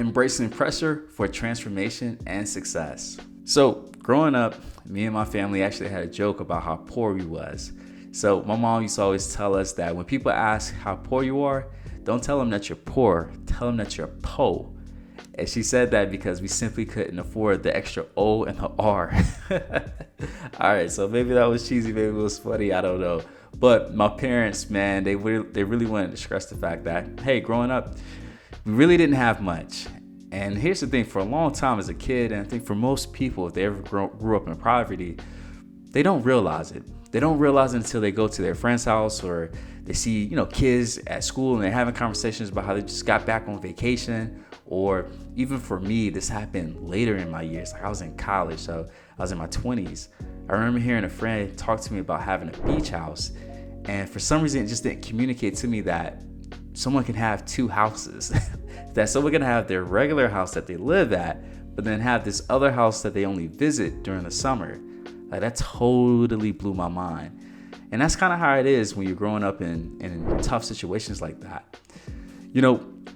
embracing pressure for transformation and success. So growing up, me and my family actually had a joke about how poor we was. So my mom used to always tell us that when people ask how poor you are, don't tell them that you're poor, tell them that you're po. And she said that because we simply couldn't afford the extra O and the R. All right, so maybe that was cheesy, maybe it was funny, I don't know. But my parents, man, they really wanted to stress the fact that, hey, growing up, we really didn't have much. And here's the thing, for a long time as a kid, and I think for most people, if they ever grew up in poverty, they don't realize it. They don't realize it until they go to their friend's house or they see, kids at school and they're having conversations about how they just got back on vacation. Or even for me, this happened later in my years. Like I was in college, so I was in my 20s. I remember hearing a friend talk to me about having a beach house. And for some reason, it just didn't communicate to me that someone can have two houses. That someone can have their regular house that they live at, but then have this other house that they only visit during the summer. Like that totally blew my mind. And that's kind of how it is when you're growing up in tough situations like that.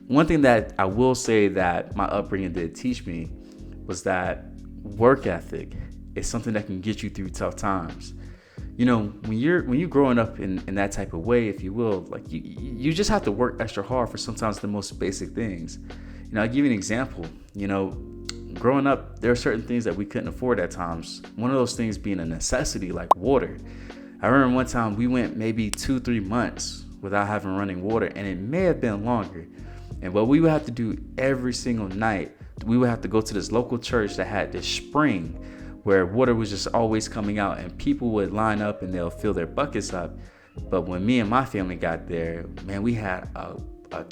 One thing that I will say that my upbringing did teach me was that work ethic is something that can get you through tough times. When you're growing up in that type of way, if you will, like you just have to work extra hard for sometimes the most basic things. I'll give you an example. Growing up, there are certain things that we couldn't afford at times. One of those things being a necessity, like water. I remember one time we went maybe 2-3 months without having running water, and it may have been longer. And what we would have to do every single night, we would have to go to this local church that had this spring where water was just always coming out, and people would line up and they'll fill their buckets up. But when me and my family got there, man, we had a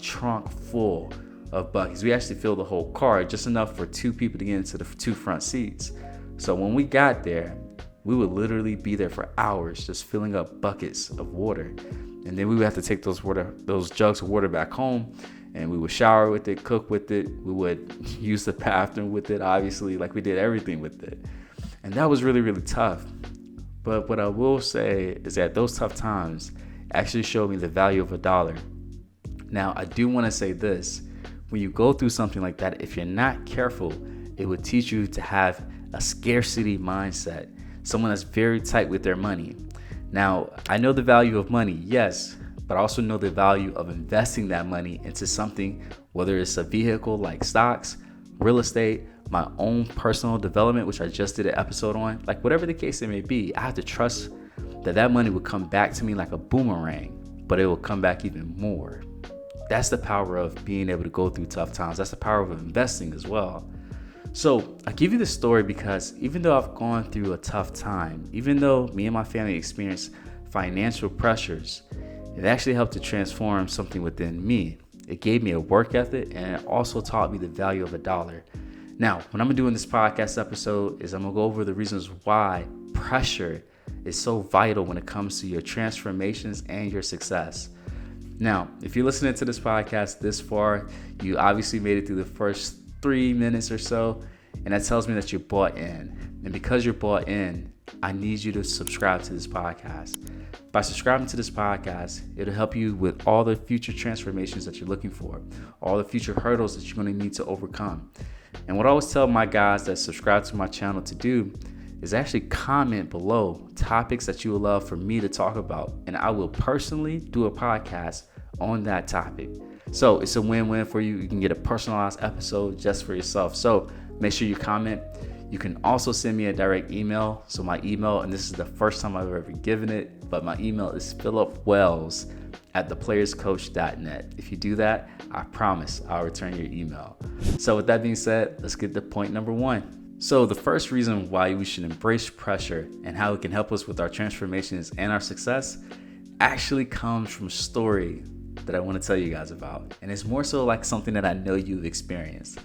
trunk full of buckets. We actually filled the whole car, just enough for 2 people to get into the 2 front seats. So when we got there, we would literally be there for hours just filling up buckets of water. And then we would have to take those jugs of water back home, and we would shower with it, cook with it. We would use the bathroom with it, obviously, like we did everything with it. And that was really, really tough. But what I will say is that those tough times actually showed me the value of $1. Now, I do want to say this. When you go through something like that, if you're not careful, it would teach you to have a scarcity mindset, someone that's very tight with their money. Now, I know the value of money, yes, but I also know the value of investing that money into something, whether it's a vehicle like stocks, real estate, my own personal development, which I just did an episode on, like whatever the case it may be. I have to trust that money will come back to me like a boomerang, but it will come back even more. That's the power of being able to go through tough times. That's the power of investing as well. So I give you this story because even though I've gone through a tough time, even though me and my family experienced financial pressures, it actually helped to transform something within me. It gave me a work ethic, and it also taught me the value of $1. Now, what I'm gonna do in this podcast episode is I'm gonna go over the reasons why pressure is so vital when it comes to your transformations and your success. Now, if you're listening to this podcast this far, you obviously made it through the first 3 minutes or so, and that tells me that you're bought in. And because you're bought in, I need you to subscribe to this podcast. By subscribing to this podcast, it'll help you with all the future transformations that you're looking for, all the future hurdles that you're going to need to overcome. And what I always tell my guys that subscribe to my channel to do is actually comment below topics that you would love for me to talk about, and I will personally do a podcast on that topic. So it's a win-win for you. You can get a personalized episode just for yourself. So make sure you comment. You can also send me a direct email. So my email, and this is the first time I've ever given it, but my email is philipwells@theplayerscoach.net. If you do that, I promise I'll return your email. So with that being said, let's get to point number 1. So the first reason why we should embrace pressure and how it can help us with our transformations and our success actually comes from a story that I want to tell you guys about. And it's more so like something that I know you've experienced.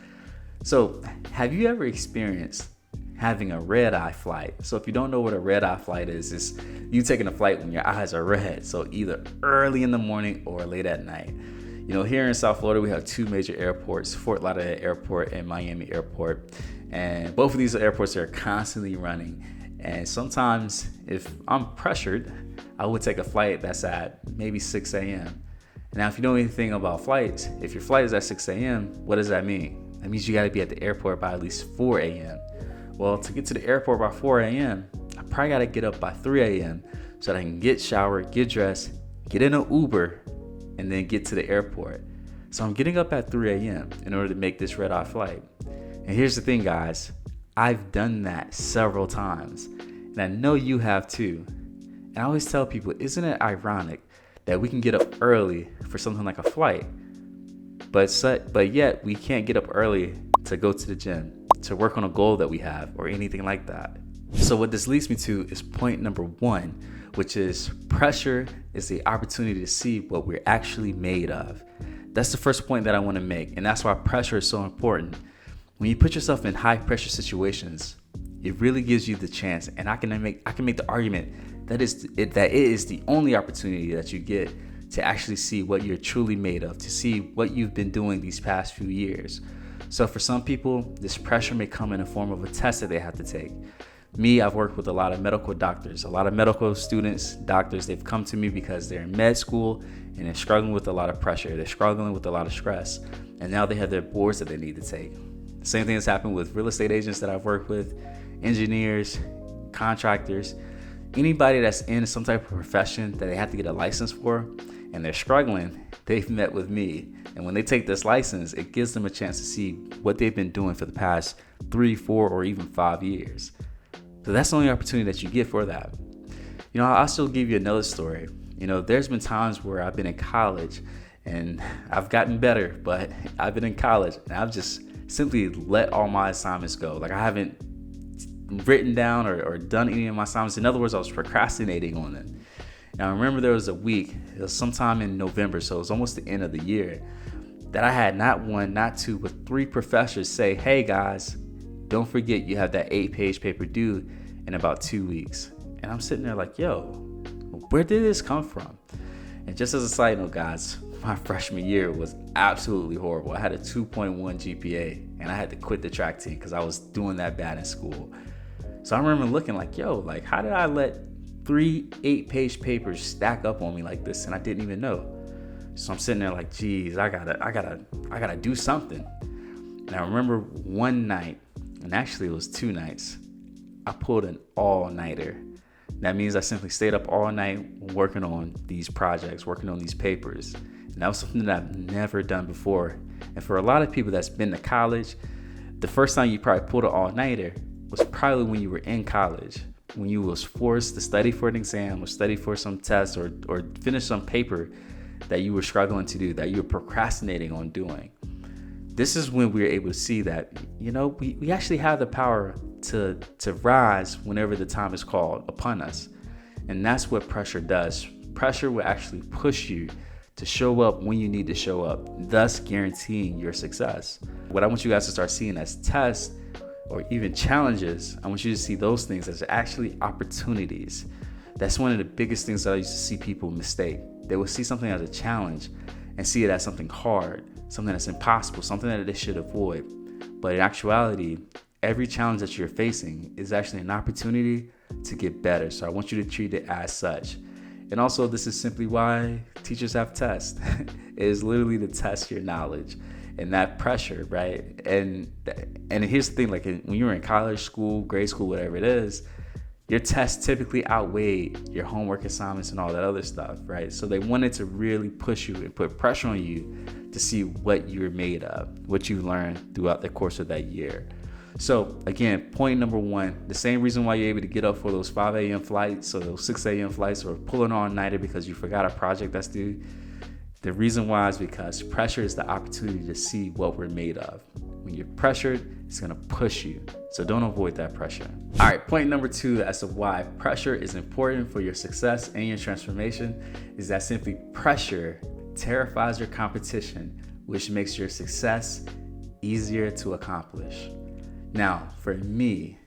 So have you ever experienced having a red eye flight? So if you don't know what a red eye flight is, it's you taking a flight when your eyes are red. So either early in the morning or late at night. Here in South Florida, we have 2 major airports, Fort Lauderdale Airport and Miami Airport. And both of these airports are constantly running. And sometimes if I'm pressured, I would take a flight that's at maybe 6 a.m. Now, if you know anything about flights, if your flight is at 6 a.m., what does that mean? That means you got to be at the airport by at least 4 a.m. Well, to get to the airport by 4 a.m., I probably got to get up by 3 a.m. so that I can get showered, get dressed, get in an Uber, and then get to the airport. So I'm getting up at 3 a.m. in order to make this red-eye flight. And here's the thing, guys. I've done that several times, and I know you have too. And I always tell people, isn't it ironic that we can get up early for something like a flight, but yet we can't get up early to go to the gym, to work on a goal that we have, or anything like that? So what this leads me to is point number 1, which is pressure is the opportunity to see what we're actually made of. That's the first point that I want to make, and that's why pressure is so important. When you put yourself in high pressure situations, it really gives you the chance, and I can make the argument that it is the only opportunity that you get to actually see what you're truly made of, to see what you've been doing these past few years. So for some people, this pressure may come in the form of a test that they have to take. Me, I've worked with a lot of medical doctors, a lot of medical students, doctors. They've come to me because they're in med school and they're struggling with a lot of pressure. They're struggling with a lot of stress. And now they have their boards that they need to take. The same thing has happened with real estate agents that I've worked with, engineers, contractors, anybody that's in some type of profession that they have to get a license for and they're struggling. They've met with me. And when they take this license, it gives them a chance to see what they've been doing for the past 3, 4, or even 5 years. So that's the only opportunity that you get for that. I'll still give you another story. There's been times where I've been in college and I've gotten better, but I've been in college and I've just simply let all my assignments go. Like I haven't written down or done any of my assignments. In other words, I was procrastinating on them. And I remember there was a week, it was sometime in November, so it was almost the end of the year, that I had not 1, not 2, but 3 professors say, hey guys, don't forget you have that 8-page paper due in about 2 weeks. And I'm sitting there like, yo, where did this come from? And just as a side note, guys, my freshman year was absolutely horrible. I had a 2.1 GPA and I had to quit the track team because I was doing that bad in school. So I remember looking like, yo, like how did I let 3 8-page papers stack up on me like this and I didn't even know? So I'm sitting there like, geez, I gotta do something. And I remember one night, and actually it was 2 nights, I pulled an all-nighter. That means I simply stayed up all night working on these projects, working on these papers. And that was something that I've never done before. And for a lot of people that's been to college, the first time you probably pulled an all-nighter was probably when you were in college, when you was forced to study for an exam or study for some test or finish some paper that you were struggling to do, that you were procrastinating on doing. This is when we were able to see that, we actually have the power to rise whenever the time is called upon us. And that's what pressure does. Pressure will actually push you to show up when you need to show up, thus guaranteeing your success. What I want you guys to start seeing as tests or even challenges, I want you to see those things as actually opportunities. That's one of the biggest things that I used to see people mistake. They will see something as a challenge and see it as something hard, something that's impossible, something that they should avoid. But in actuality, every challenge that you're facing is actually an opportunity to get better. So I want you to treat it as such. And also, this is simply why teachers have tests. It is literally to test your knowledge and that pressure, right? And here's the thing, like when you're in college, school, grade school, whatever it is, your tests typically outweigh your homework assignments and all that other stuff, right? So they wanted to really push you and put pressure on you to see what you're made of, what you learned throughout the course of that year. So again, point number 1, the same reason why you're able to get up for those 5 a.m. flights or those 6 a.m. flights or pull an all-nighter because you forgot a project that's due. The reason why is because pressure is the opportunity to see what we're made of. When you're pressured, it's going to push you. So don't avoid that pressure. All right, point number 2 as to why pressure is important for your success and your transformation is that simply pressure terrifies your competition, which makes your success easier to accomplish. Now, for me,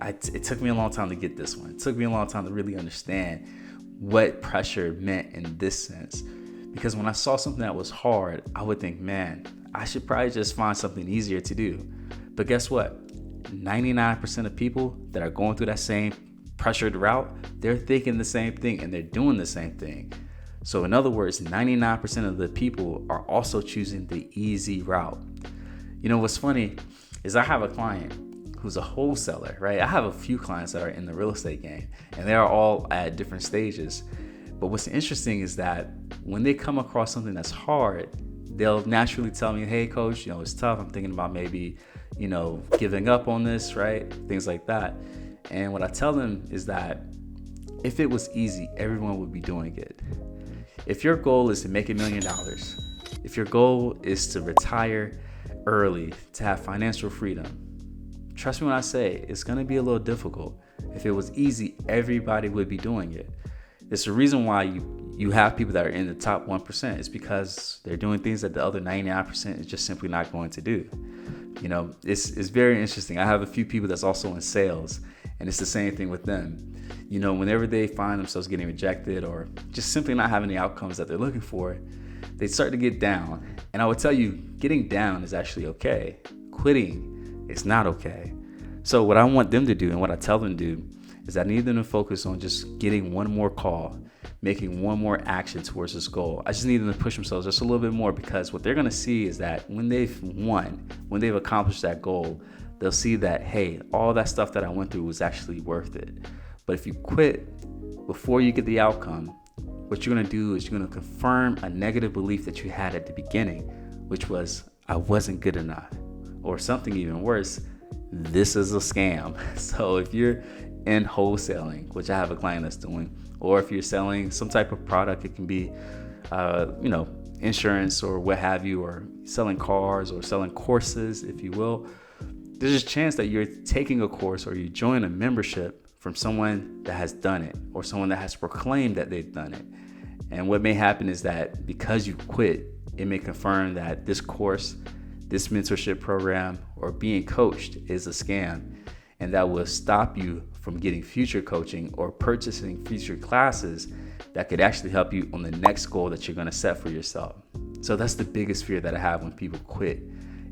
it took me a long time to get this one. It took me a long time to really understand what pressure meant in this sense. Because when I saw something that was hard, I would think, man, I should probably just find something easier to do. But guess what? 99% of people that are going through that same pressured route, they're thinking the same thing and they're doing the same thing. So in other words, 99% of the people are also choosing the easy route. What's funny is I have a client who's a wholesaler, right? I have a few clients that are in the real estate game, and they are all at different stages. But what's interesting is that when they come across something that's hard, they'll naturally tell me, hey, coach, it's tough. I'm thinking about maybe, giving up on this, right? Things like that. And what I tell them is that if it was easy, everyone would be doing it. If your goal is to make $1 million, if your goal is to retire early, to have financial freedom, trust me when I say it's going to be a little difficult. If it was easy, everybody would be doing it. It's the reason why you have people that are in the top 1%. It's because they're doing things that the other 99% is just simply not going to do. It's very interesting. I have a few people that's also in sales, and it's the same thing with them. Whenever they find themselves getting rejected or just simply not having the outcomes that they're looking for, they start to get down. And I would tell you, getting down is actually okay. Quitting is not okay. So what I want them to do and what I tell them to do is I need them to focus on just getting one more call, making one more action towards this goal. I just need them to push themselves just a little bit more, because what they're going to see is that when they've won, when they've accomplished that goal, they'll see that, hey, all that stuff that I went through was actually worth it. But if you quit before you get the outcome, what you're going to do is you're going to confirm a negative belief that you had at the beginning, which was, I wasn't good enough, or something even worse, this is a scam. So if you're in wholesaling, which I have a client that's doing, or if you're selling some type of product, it can be, insurance or what have you, or selling cars or selling courses, if you will, there's a chance that you're taking a course or you join a membership from someone that has done it, or someone that has proclaimed that they've done it. And what may happen is that because you quit, it may confirm that this course, this mentorship program, or being coached is a scam, and that will stop you from getting future coaching or purchasing future classes that could actually help you on the next goal that you're going to set for yourself. So that's the biggest fear that I have when people quit,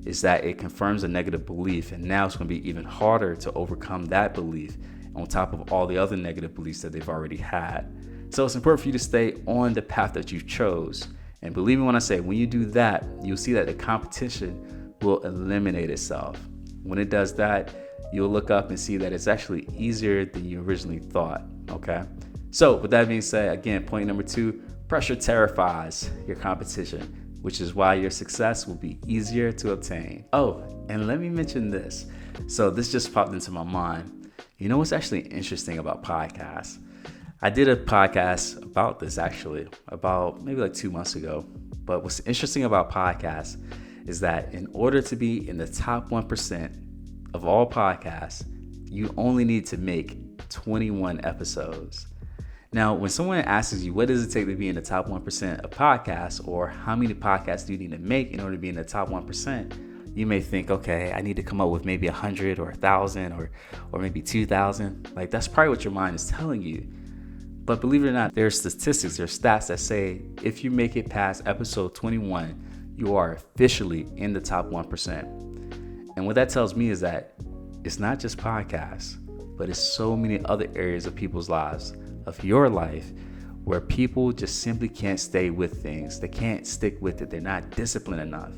is that it confirms a negative belief, and now it's going to be even harder to overcome that belief on top of all the other negative beliefs that they've already had. So it's important for you to stay on the path that you chose. And believe me when I say, when you do that, you'll see that the competition will eliminate itself. When it does that, you'll look up and see that it's actually easier than you originally thought, okay? So with that being said, again, point number 2, pressure terrifies your competition, which is why your success will be easier to obtain. Oh, and let me mention this. So this just popped into my mind. You know what's actually interesting about podcasts? I did a podcast about this actually, about maybe like 2 months ago. But what's interesting about podcasts is that in order to be in the top 1% of all podcasts, you only need to make 21 episodes. Now, when someone asks you, what does it take to be in the top 1% of podcasts, or how many podcasts do you need to make in order to be in the top 1%? You may think, okay, I need to come up with maybe 100 or 1,000 or maybe 2,000. Like, that's probably what your mind is telling you. But believe it or not, there's statistics, there's stats that say if you make it past episode 21, you are officially in the top 1%. And what that tells me is that it's not just podcasts, but it's so many other areas of people's lives, of your life, where people just simply can't stay with things. They can't stick with it. They're not disciplined enough.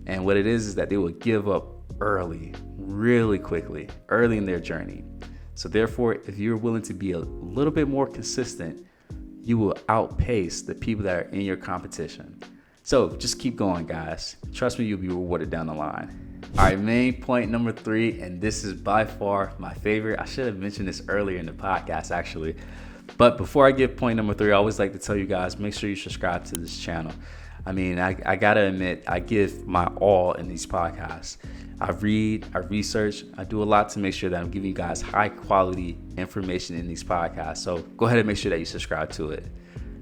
And what it is that they will give up early, really quickly, early in their journey. So therefore, if you're willing to be a little bit more consistent, you will outpace the people that are in your competition. So just keep going, guys. Trust me, you'll be rewarded down the line. All right, main point number 3, and this is by far my favorite. I should have mentioned this earlier in the podcast, actually. But before I give point number 3, I always like to tell you guys, make sure you subscribe to this channel. I mean, I gotta admit, I give my all in these podcasts. I read, I research, I do a lot to make sure that I'm giving you guys high quality information in these podcasts. So go ahead and make sure that you subscribe to it.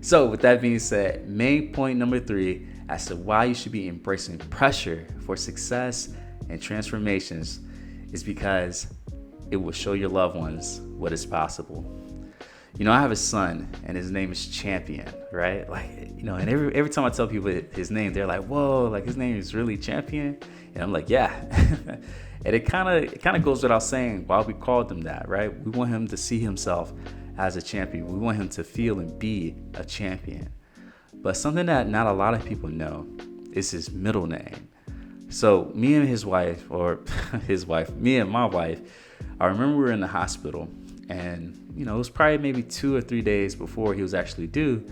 So with that being said, main point number 3 as to why you should be embracing pressure for success and transformations is because it will show your loved ones what is possible. You know, I have a son and his name is Champion, right? Like, you know, and every time I tell people his name, they're like, whoa, like his name is really Champion. And I'm like, yeah. And it kind of goes without saying why we called him that, right? We want him to see himself as a champion. We want him to feel and be a champion. But something that not a lot of people know is his middle name. So me and his wife, or me and my wife, I remember we were in the hospital, and it was probably maybe 2 or 3 days before he was actually due.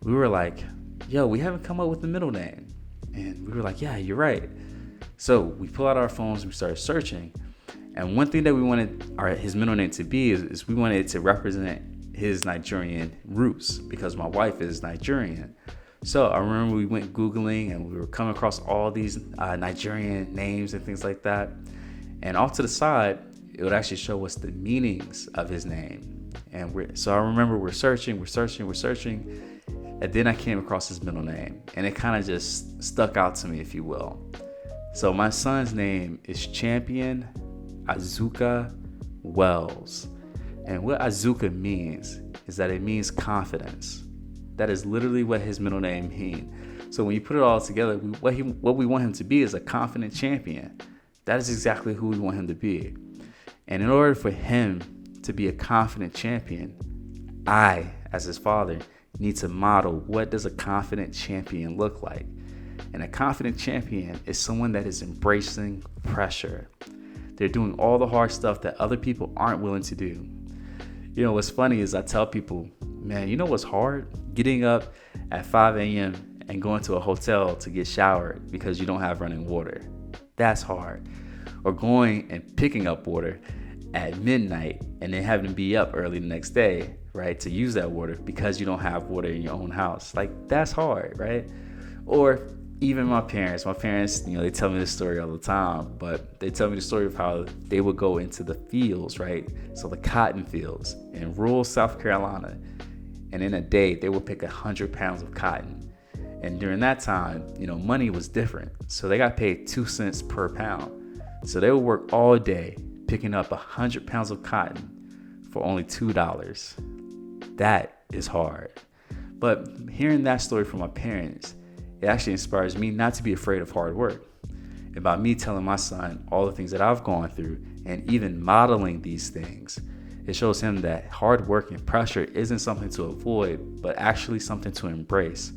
We were like, yo, we haven't come up with the middle name. And we were like, yeah, you're right. So we pull out our phones and we started searching. And one thing that we wanted his middle name to be is we wanted it to represent his Nigerian roots, because my wife is Nigerian. So I remember we went Googling and we were coming across all these Nigerian names and things like that. And off to the side, it would actually show us the meanings of his name. And so I remember we're searching. And then I came across his middle name, and it kind of just stuck out to me, if you will. So my son's name is Champion Azuka Wells. And what Azuka means is that it means confidence. That is literally what his middle name means. So when you put it all together, what we want him to be is a confident champion. That is exactly who we want him to be. And in order for him to be a confident champion, I, as his father, need to model what does a confident champion look like. And a confident champion is someone that is embracing pressure. They're doing all the hard stuff that other people aren't willing to do. What's funny is I tell people, man, what's hard? Getting up at 5 a.m. and going to a hotel to get showered because you don't have running water. That's hard. Or going and picking up water at midnight and then having to be up early the next day, right, to use that water because you don't have water in your own house. Like, that's hard, right? Or even my parents, they tell me this story all the time, but they tell me the story of how they would go into the fields, right? So the cotton fields in rural South Carolina. And in a day, they would pick 100 pounds of cotton. And during that time, money was different. So they got paid 2 cents per pound. So they would work all day picking up 100 pounds of cotton for only $2. That is hard. But hearing that story from my parents, it actually inspires me not to be afraid of hard work. About me telling my son all the things that I've gone through and even modeling these things, it shows him that hard work and pressure isn't something to avoid, but actually something to embrace.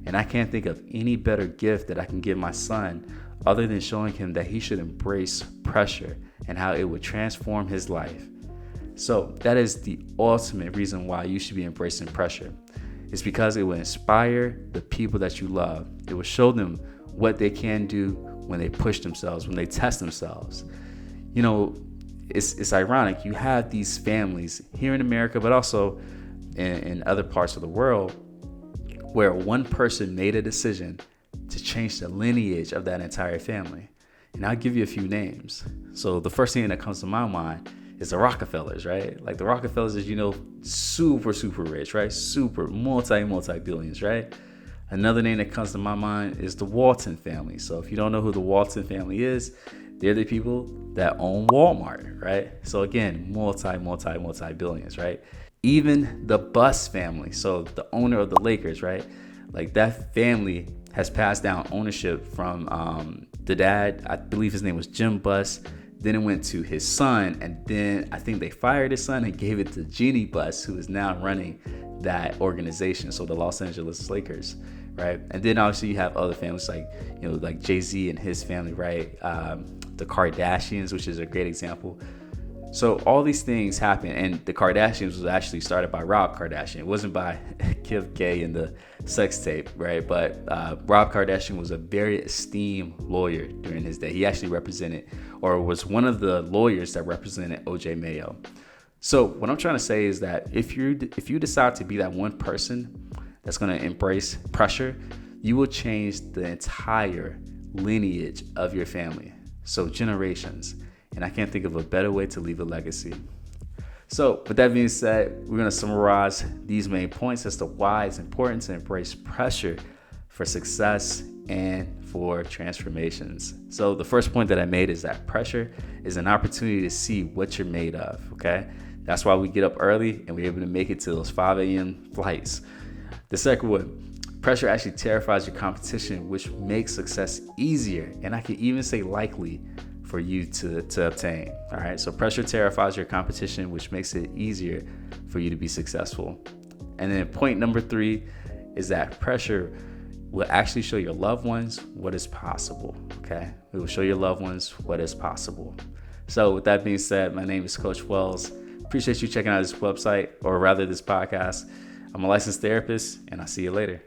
And I can't think of any better gift that I can give my son other than showing him that he should embrace pressure and how it would transform his life. So that is the ultimate reason why you should be embracing pressure. It's because it will inspire the people that you love. It will show them what they can do when they push themselves, when they test themselves. It's ironic. You have these families here in America, but also in other parts of the world, where one person made a decision to change the lineage of that entire family. And I'll give you a few names. So the first thing that comes to my mind is the Rockefellers, right? Like the Rockefellers is, super, super rich, right? Super multi-billions, right? Another name that comes to my mind is the Walton family. So if you don't know who the Walton family is, they're the people that own Walmart, right? So again, multi-billions, right? Even the Buss family, so the owner of the Lakers, right? Like that family has passed down ownership from the dad. I believe his name was Jim Buss. Then it went to his son, and then I think they fired his son and gave it to Jeannie Buss, who is now running that organization, so the Los Angeles Lakers, right? And then obviously you have other families like Jay-Z and his family, right? The Kardashians, which is a great example. So all these things happen, and the Kardashians was actually started by Rob Kardashian. It wasn't by Kim K and the sex tape, right? But Rob Kardashian was a very esteemed lawyer during his day. He actually represented, or was one of the lawyers that represented O.J. Mayo. So what I'm trying to say is that if you decide to be that one person that's going to embrace pressure, you will change the entire lineage of your family. So generations. And I can't think of a better way to leave a legacy. So with that being said, we're going to summarize these main points as to why it's important to embrace pressure for success and for transformations. So the first point that I made is that pressure is an opportunity to see what you're made of, okay? That's why we get up early and we're able to make it to those 5 a.m. flights. The second one, pressure actually terrifies your competition, which makes success easier, and I can even say likely, for you to obtain. All right, so pressure terrifies your competition, which makes it easier for you to be successful. And then point number 3 is that pressure will actually show your loved ones what is possible. Okay, we will show your loved ones what is possible. So with that being said, my name is Coach Wells. Appreciate you checking out this website, or rather this podcast. I'm a licensed therapist, and I'll see you later.